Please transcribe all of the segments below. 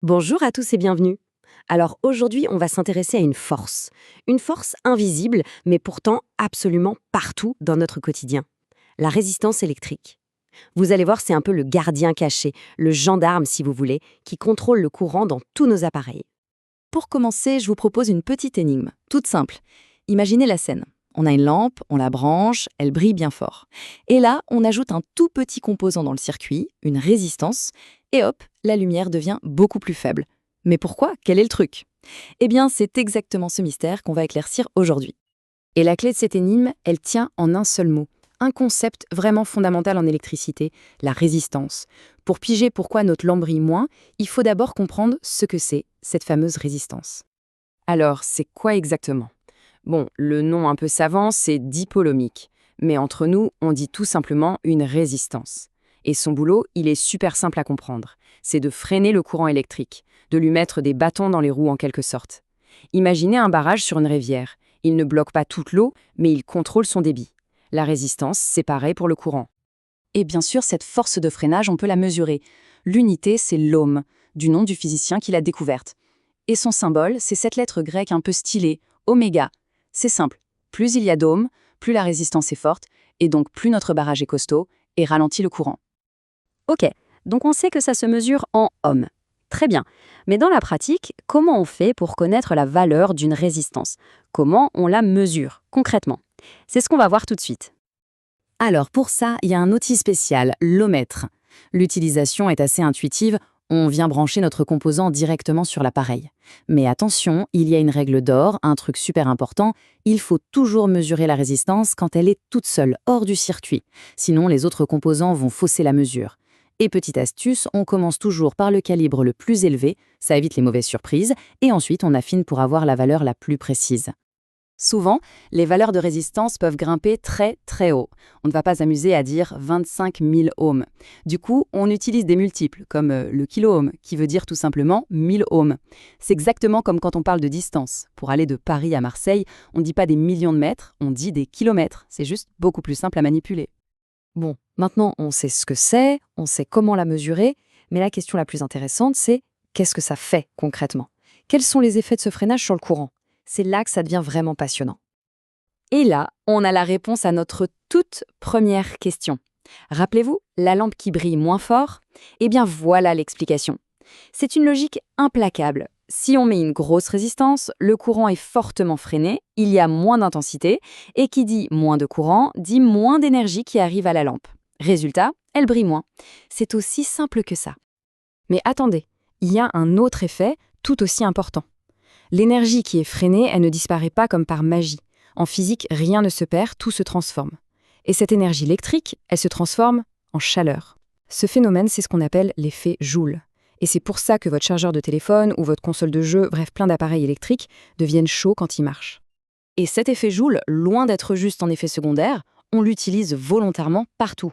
Bonjour à tous et bienvenue. Alors aujourd'hui, on va s'intéresser à une force invisible, mais pourtant absolument partout dans notre quotidien, la résistance électrique. Vous allez voir, c'est un peu le gardien caché, le gendarme si vous voulez, qui contrôle le courant dans tous nos appareils. Pour commencer, je vous propose une petite énigme, toute simple. Imaginez la scène. On a une lampe, on la branche, elle brille bien fort. Et là, on ajoute un tout petit composant dans le circuit, une résistance, et hop, la lumière devient beaucoup plus faible. Mais pourquoi? Quel est le truc? Eh bien, c'est exactement ce mystère qu'on va éclaircir aujourd'hui. Et la clé de cette énigme, elle tient en un seul mot. Un concept vraiment fondamental en électricité, la résistance. Pour piger pourquoi notre lampe brille moins, il faut d'abord comprendre ce que c'est, cette fameuse résistance. Alors, c'est quoi exactement? Bon, le nom un peu savant, c'est dipôle ohmique. Mais entre nous, on dit tout simplement une résistance. Et son boulot, il est super simple à comprendre. C'est de freiner le courant électrique, de lui mettre des bâtons dans les roues en quelque sorte. Imaginez un barrage sur une rivière. Il ne bloque pas toute l'eau, mais il contrôle son débit. La résistance, c'est pareil pour le courant. Et bien sûr, cette force de freinage, on peut la mesurer. L'unité, c'est l'ohm, du nom du physicien qui l'a découverte. Et son symbole, c'est cette lettre grecque un peu stylée, oméga. C'est simple, plus il y a d'ohm, plus la résistance est forte, et donc plus notre barrage est costaud et ralentit le courant. Ok, donc on sait que ça se mesure en ohms. Très bien. Mais dans la pratique, comment on fait pour connaître la valeur d'une résistance? Comment on la mesure, concrètement? C'est ce qu'on va voir tout de suite. Alors pour ça, il y a un outil spécial, l'ohmètre. L'utilisation est assez intuitive, on vient brancher notre composant directement sur l'appareil. Mais attention, il y a une règle d'or, un truc super important, il faut toujours mesurer la résistance quand elle est toute seule, hors du circuit. Sinon, les autres composants vont fausser la mesure. Et petite astuce, on commence toujours par le calibre le plus élevé, ça évite les mauvaises surprises, et ensuite on affine pour avoir la valeur la plus précise. Souvent, les valeurs de résistance peuvent grimper très très haut. On ne va pas s'amuser à dire 25 000 ohms. Du coup, on utilise des multiples, comme le kilo-ohm, qui veut dire tout simplement 1000 ohms. C'est exactement comme quand on parle de distance. Pour aller de Paris à Marseille, on ne dit pas des millions de mètres, on dit des kilomètres. C'est juste beaucoup plus simple à manipuler. Bon, maintenant on sait ce que c'est, on sait comment la mesurer, mais la question la plus intéressante, c'est qu'est-ce que ça fait concrètement? Quels sont les effets de ce freinage sur le courant? C'est là que ça devient vraiment passionnant. Et là, on a la réponse à notre toute première question. Rappelez-vous, la lampe qui brille moins fort? Eh bien voilà l'explication. C'est une logique implacable. Si on met une grosse résistance, le courant est fortement freiné, il y a moins d'intensité, et qui dit moins de courant, dit moins d'énergie qui arrive à la lampe. Résultat, elle brille moins. C'est aussi simple que ça. Mais attendez, il y a un autre effet tout aussi important. L'énergie qui est freinée, elle ne disparaît pas comme par magie. En physique, rien ne se perd, tout se transforme. Et cette énergie électrique, elle se transforme en chaleur. Ce phénomène, c'est ce qu'on appelle l'effet Joule. Et c'est pour ça que votre chargeur de téléphone ou votre console de jeu, bref, plein d'appareils électriques, deviennent chauds quand ils marchent. Et cet effet Joule, loin d'être juste un effet secondaire, on l'utilise volontairement partout.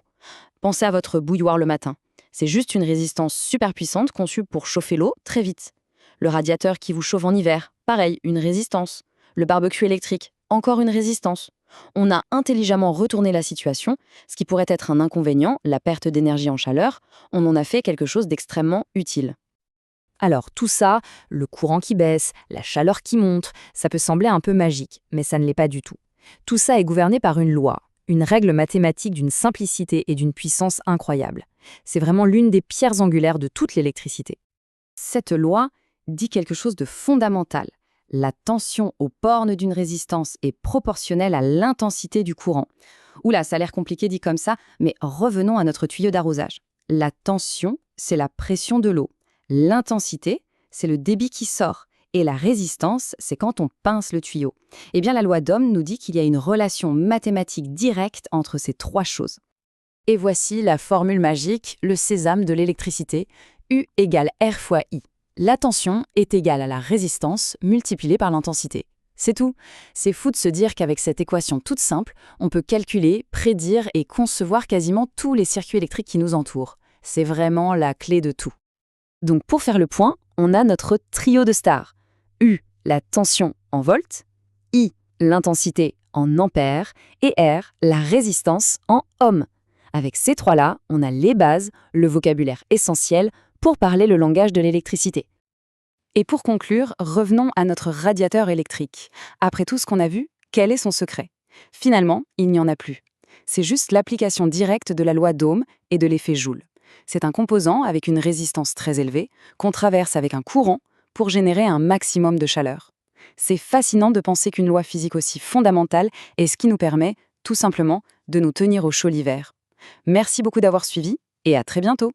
Pensez à votre bouilloire le matin. C'est juste une résistance super puissante conçue pour chauffer l'eau très vite. Le radiateur qui vous chauffe en hiver, pareil, une résistance. Le barbecue électrique, encore une résistance. On a intelligemment retourné la situation, ce qui pourrait être un inconvénient, la perte d'énergie en chaleur, on en a fait quelque chose d'extrêmement utile. Alors tout ça, le courant qui baisse, la chaleur qui monte, ça peut sembler un peu magique, mais ça ne l'est pas du tout. Tout ça est gouverné par une loi, une règle mathématique d'une simplicité et d'une puissance incroyable. C'est vraiment l'une des pierres angulaires de toute l'électricité. Cette loi dit quelque chose de fondamental. La tension aux bornes d'une résistance est proportionnelle à l'intensité du courant. Oula, ça a l'air compliqué dit comme ça, mais revenons à notre tuyau d'arrosage. La tension, c'est la pression de l'eau. L'intensité, c'est le débit qui sort. Et la résistance, c'est quand on pince le tuyau. Eh bien, la loi d'Ohm nous dit qu'il y a une relation mathématique directe entre ces trois choses. Et voici la formule magique, le sésame de l'électricité, U égale R fois I. La tension est égale à la résistance multipliée par l'intensité. C'est tout. C'est fou de se dire qu'avec cette équation toute simple, on peut calculer, prédire et concevoir quasiment tous les circuits électriques qui nous entourent. C'est vraiment la clé de tout. Donc pour faire le point, on a notre trio de stars. U, la tension en volts, I, l'intensité en ampères, et R, la résistance en ohms. Avec ces trois-là, on a les bases, le vocabulaire essentiel pour parler le langage de l'électricité. Et pour conclure, revenons à notre radiateur électrique. Après tout ce qu'on a vu, quel est son secret? Finalement, il n'y en a plus. C'est juste l'application directe de la loi d'Ohm et de l'effet Joule. C'est un composant avec une résistance très élevée qu'on traverse avec un courant pour générer un maximum de chaleur. C'est fascinant de penser qu'une loi physique aussi fondamentale est ce qui nous permet, tout simplement, de nous tenir au chaud l'hiver. Merci beaucoup d'avoir suivi et à très bientôt.